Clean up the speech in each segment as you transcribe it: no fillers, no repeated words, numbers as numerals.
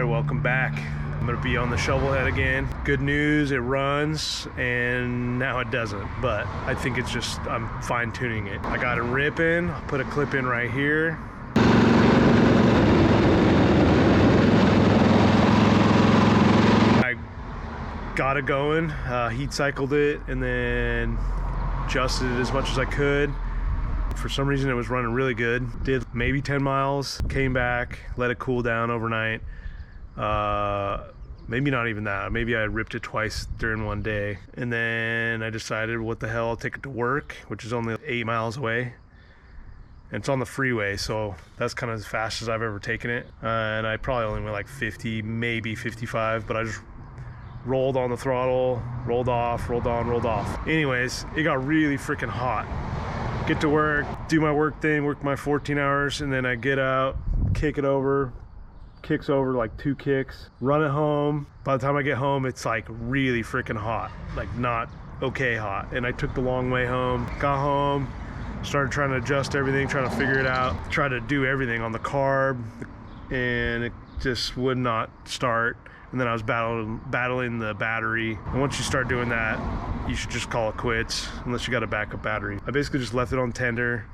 Alright, welcome back. I'm going to be on the Shovelhead again. Good news, it runs, and now it doesn't, but I think it's just, I'm fine tuning it. I got it ripping, I'll put a clip in right here. I got it going, heat cycled it, and then adjusted it as much as I could. For some reason it was running really good. Did maybe 10 miles, came back, let it cool down overnight. Maybe not even that. Maybe I ripped it twice during one day. And then I decided, what the hell, I'll take it to work, which is only 8 miles away. And it's on the freeway, so that's kind of as fast as I've ever taken it. And I probably only went like 50, maybe 55, but I just rolled on the throttle, rolled off, rolled on, rolled off. Anyways, it got really freaking hot. Get to work, do my work thing, work my 14 hours, and then I get out, kick it over, kicks over like 2 kicks, run it home. By the time I get home, it's like really freaking hot, like not okay hot. And I took the long way home, got home, started trying to adjust everything, trying to figure it out, try to do everything on the carb, and it just would not start. And then I was battling the battery. And once you start doing that, you should just call it quits, unless you got a backup battery. I basically just left it on tender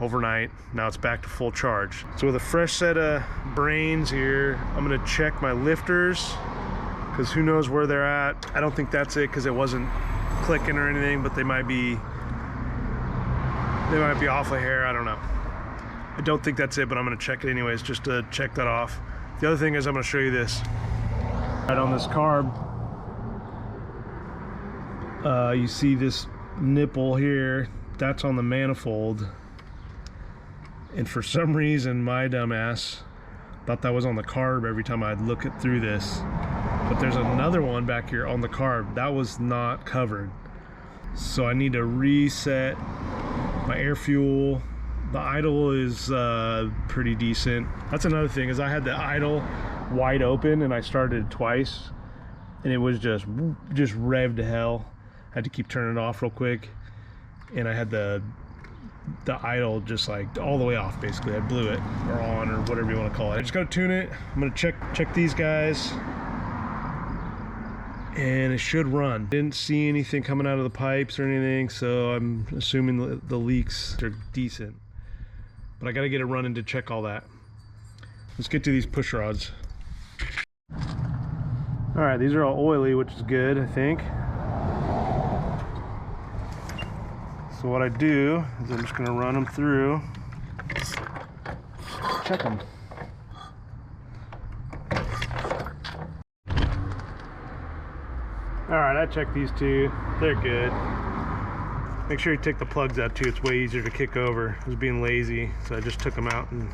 overnight. Now it's back to full charge. So with a fresh set of brains here, I'm gonna check my lifters, because who knows where they're at. I don't think that's it, because it wasn't clicking or anything, but they might be off a hair, I don't know. I don't think that's it, but I'm gonna check it anyways, just to check that off. The other thing is, I'm gonna show you this. Right on this carb, you see this nipple here, that's on the manifold. And for some reason, my dumbass thought that was on the carb every time I'd look it through this. But there's another one back here on the carb that was not covered. So I need to reset my air fuel. The idle is pretty decent. That's another thing, is I had the idle wide open and I started twice and it was just revved to hell. I had to keep turning it off real quick, and I had the idle just like all the way off basically. I blew it, or on, or whatever you want to call it. I just gotta tune it. I'm gonna check these guys, and it should run. Didn't see anything coming out of the pipes or anything, so I'm assuming the leaks are decent, but I gotta get it running to check all that. Let's get to these push rods. All right, these are all oily, which is good, I think. So what I do is I'm just gonna run them through, check them. All right, I checked these two, they're good. Make sure you take the plugs out too, it's way easier to kick over. I was being lazy, so I just took them out, and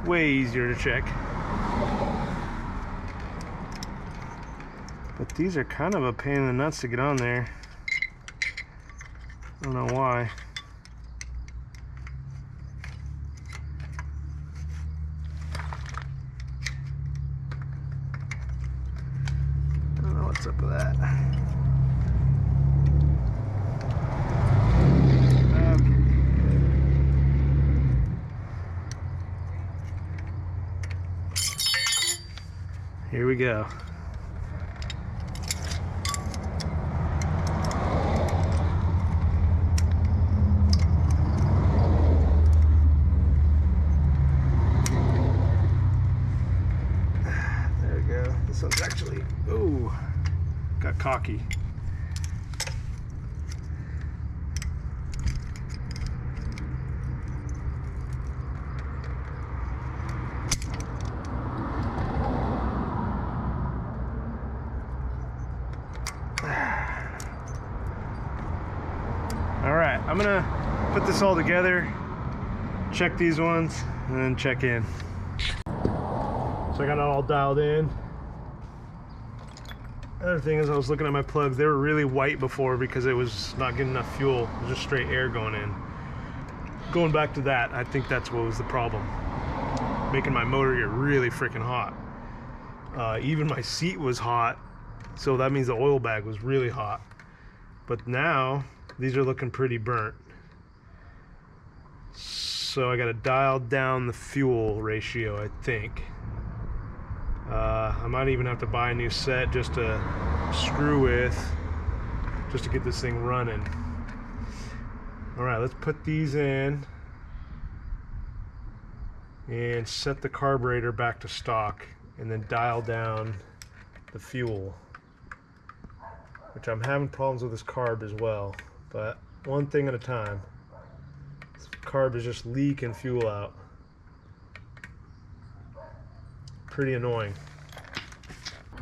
way easier to check. But these are kind of a pain in the nuts to get on there. I don't know why. I don't know what's up with that. Okay. Here we go. This one's actually, ooh, got cocky. All right, I'm gonna put this all together, check these ones, and then check in. So I got it all dialed in. Other thing is, I was looking at my plugs, they were really white before because it was not getting enough fuel. It was just straight air going in. Going back to that, I think that's what was the problem. Making my motor get really freaking hot. Even my seat was hot, so that means the oil bag was really hot. But now, these are looking pretty burnt. So I gotta dial down the fuel ratio, I think. I might even have to buy a new set just to screw with, just to get this thing running. All right, let's put these in and set the carburetor back to stock, and then dial down the fuel, which I'm having problems with this carb as well, but one thing at a time. This carb is just leaking fuel out. Pretty annoying.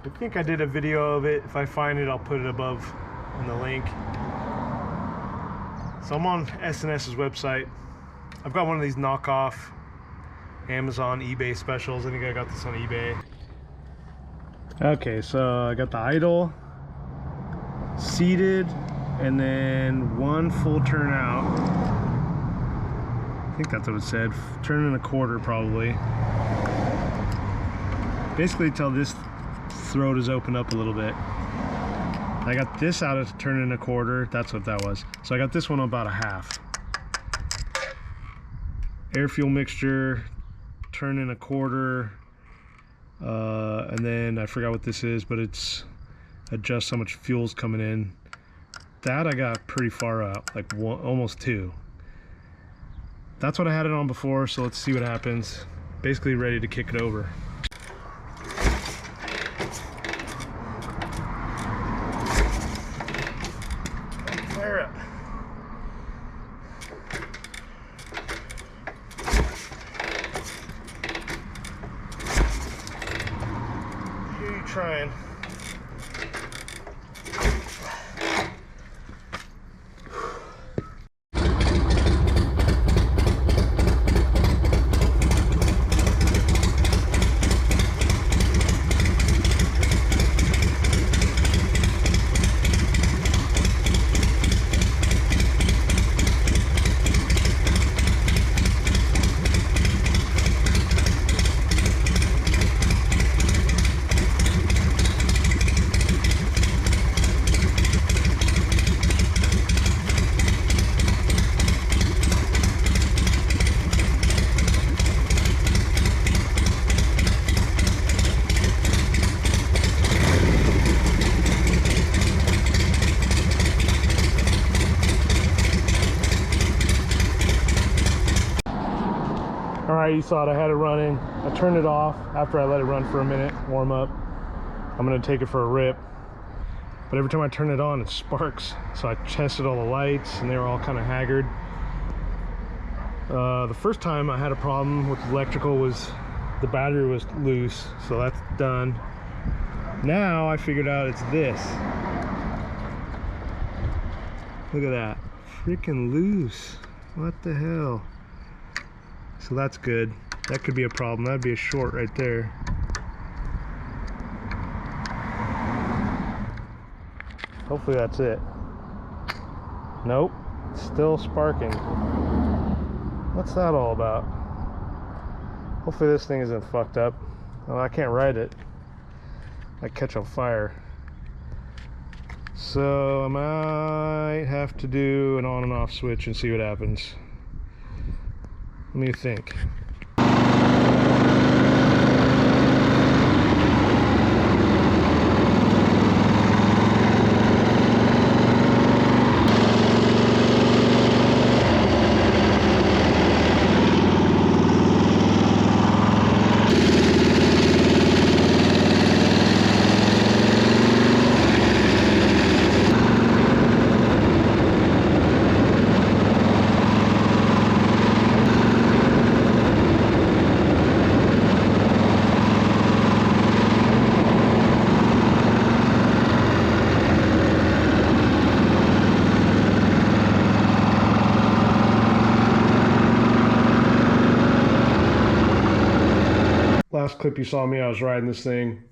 I think I did a video of it. If I find it, I'll put it above in the link. So I'm on S&S's website. I've got one of these knockoff Amazon, eBay specials. I think I got this on eBay. Okay, so I got the idle, seated, and then one full turn out. I think that's what it said. Turn and a quarter probably. Basically till this throat is opened up a little bit. I got this out of turn and a quarter. That's what that was. So I got this one about a half. Air fuel mixture, turn and a quarter, and then I forgot what this is, but it's adjust how much fuel's coming in. That I got pretty far out, like one, almost 2. That's what I had it on before, so let's see what happens. Basically ready to kick it over. Fire up. Here you trying. Alright, you saw it, I had it running. I turned it off after I let it run for a minute, warm up. I'm gonna take it for a rip. But every time I turn it on, it sparks. So I tested all the lights and they were all kind of haggard. The first time I had a problem with electrical was the battery was loose, so that's done. Now I figured out it's this. Look at that, freaking loose. What the hell? So that's good. That could be a problem. That'd be a short right there. Hopefully that's it. Nope, it's still sparking. What's that all about? Hopefully this thing isn't fucked up. Oh, I can't ride it. I catch on fire. So I might have to do an on and off switch and see what happens. What do you think? Last clip you saw me, I was riding this thing.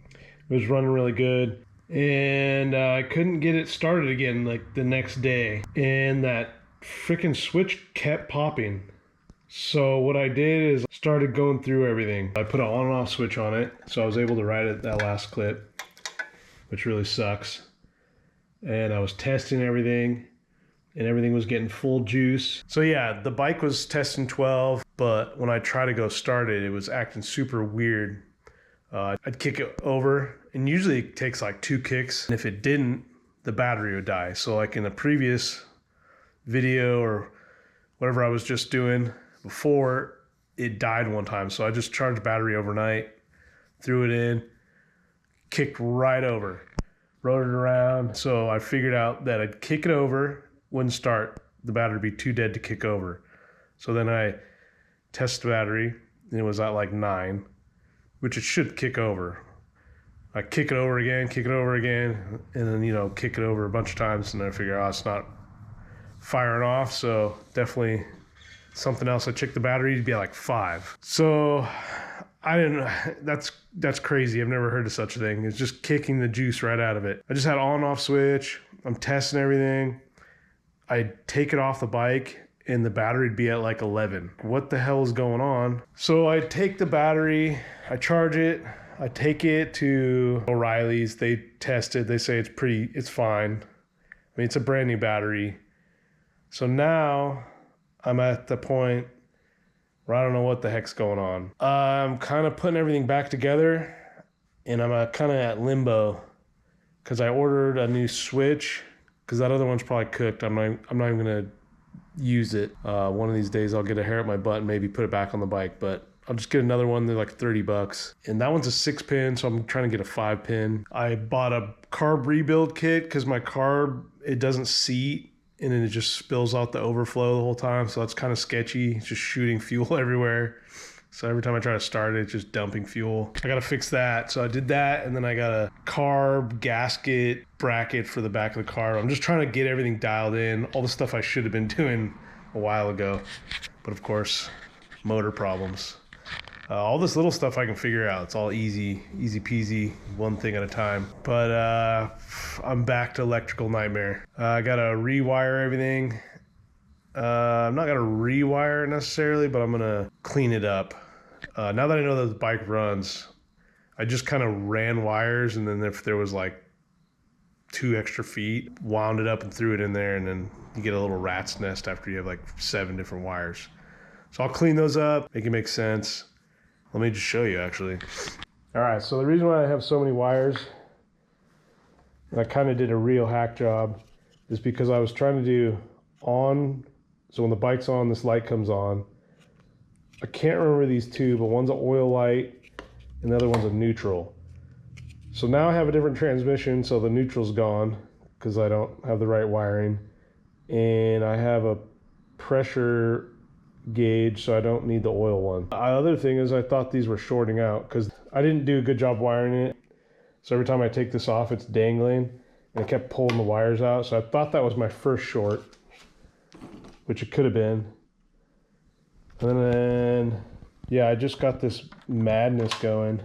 It was running really good. And I couldn't get it started again like the next day. And that freaking switch kept popping. So what I did is started going through everything. I put an on and off switch on it, so I was able to ride it that last clip, which really sucks. And I was testing everything, and everything was getting full juice. So yeah, the bike was testing 12, but when I tried to go start it, it was acting super weird. I'd kick it over, and usually it takes like 2 kicks. And if it didn't, the battery would die. So like in the previous video or whatever I was just doing before, it died one time. So I just charged the battery overnight, threw it in, kicked right over, rode it around. So I figured out that I'd kick it over, wouldn't start, the battery would be too dead to kick over. So then I tested the battery, and it was at like 9, which it should kick over. I kick it over again, and then, you know, kick it over a bunch of times, and then I figure, oh, it's not firing off, so definitely something else. I checked the battery, it'd be like 5. So I didn't, that's crazy. I've never heard of such a thing. It's just kicking the juice right out of it. I just had on and off switch. I'm testing everything. I take it off the bike and the battery would be at like 11. What the hell is going on? So I take the battery, I charge it, I take it to O'Reilly's. They test it. They say it's fine. I mean, it's a brand new battery. So now I'm at the point where I don't know what the heck's going on. I'm kind of putting everything back together, and I'm kind of at limbo because I ordered a new switch because that other one's probably cooked. I'm not even gonna use it. One of these days I'll get a hair at my butt and maybe put it back on the bike, but I'll just get another one. They're like $30, and that one's a 6-pin, so I'm trying to get a 5-pin. I bought a carb rebuild kit because my carb, it doesn't seat, and then it just spills out the overflow the whole time, so that's kind of sketchy. It's just shooting fuel everywhere. So every time I try to start it, it's just dumping fuel. I gotta fix that. So I did that, and then I got a carb gasket bracket for the back of the car. I'm just trying to get everything dialed in, all the stuff I should have been doing a while ago. But of course, motor problems. All this little stuff I can figure out. It's all easy peasy, one thing at a time. But I'm back to electrical nightmare. I gotta rewire everything. I'm not gonna rewire it necessarily, but I'm gonna clean it up. Now that I know that the bike runs, I just kind of ran wires, and then if there was like 2 extra feet, wound it up and threw it in there, and then you get a little rat's nest after you have like 7 different wires. So I'll clean those up, make it make sense. Let me just show you actually. All right, so the reason why I have so many wires, and I kind of did a real hack job, is because I was trying to do on, so when the bike's on, this light comes on. I can't remember these two, but one's an oil light and the other one's a neutral. So now I have a different transmission, so the neutral's gone because I don't have the right wiring. And I have a pressure gauge, so I don't need the oil one. The other thing is I thought these were shorting out because I didn't do a good job wiring it. So every time I take this off, it's dangling, and I kept pulling the wires out. So I thought that was my first short, which it could have been. And then, yeah, I just got this madness going.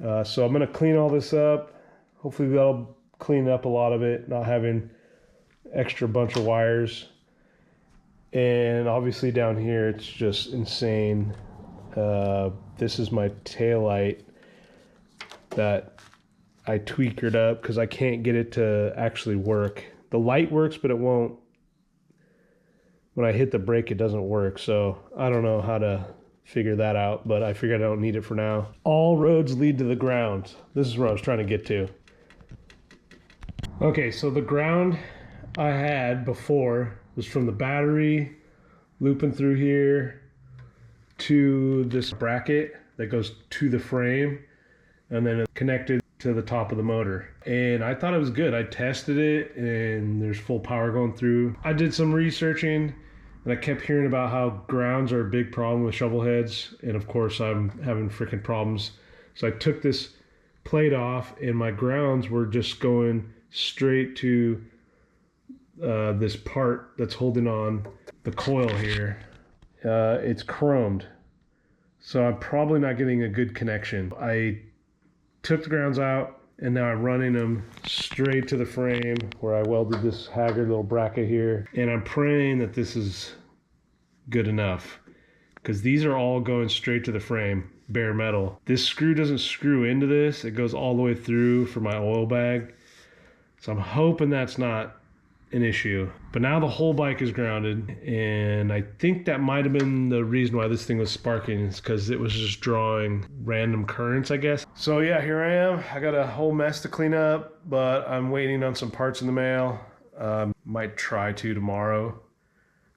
So I'm gonna clean all this up. Hopefully that'll clean up a lot of it, not having extra bunch of wires. And obviously down here, it's just insane. This is my taillight that I tweakered up because I can't get it to actually work. The light works, but it won't. When I hit the brake, it doesn't work. So I don't know how to figure that out, but I figured I don't need it for now. All roads lead to the ground. This is where I was trying to get to. Okay, so the ground I had before was from the battery looping through here to this bracket that goes to the frame, and then it connected to the top of the motor. And I thought it was good. I tested it and there's full power going through. I did some researching and I kept hearing about how grounds are a big problem with Shovelheads, and of course I'm having freaking problems. So I took this plate off and my grounds were just going straight to this part that's holding on the coil here. It's chromed, so I'm probably not getting a good connection. I took the grounds out and now I'm running them straight to the frame where I welded this haggard little bracket here, and I'm praying that this is good enough because these are all going straight to the frame, bare metal. This screw doesn't screw into this, it goes all the way through for my oil bag. So I'm hoping that's not an issue. But now the whole bike is grounded, and I think that might have been the reason why this thing was sparking, is because it was just drawing random currents, I guess. So yeah, here I am. I got a whole mess to clean up, but I'm waiting on some parts in the mail. Might try to tomorrow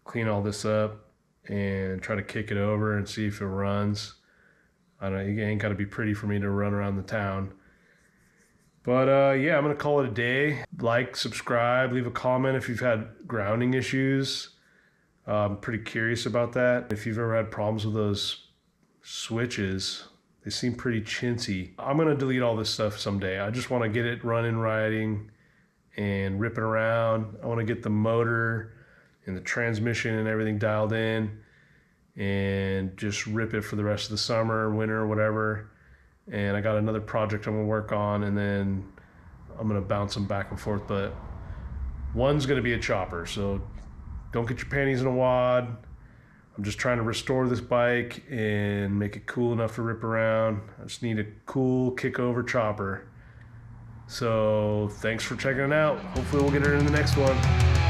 clean all this up and try to kick it over and see if it runs. I don't know, it ain't gotta be pretty for me to run around the town. But yeah, I'm gonna call it a day. Like, subscribe, leave a comment if you've had grounding issues. I'm pretty curious about that. If you've ever had problems with those switches, they seem pretty chintzy. I'm gonna delete all this stuff someday. I just wanna get it running, riding, and ripping around. I wanna get the motor and the transmission and everything dialed in and just rip it for the rest of the summer, winter, whatever. And I got another project I'm gonna work on, and then I'm gonna bounce them back and forth, but one's gonna be a chopper, so don't get your panties in a wad. I'm just trying to restore this bike and make it cool enough to rip around. I just need a cool kick-over chopper. So thanks for checking it out. Hopefully we'll get her in the next one.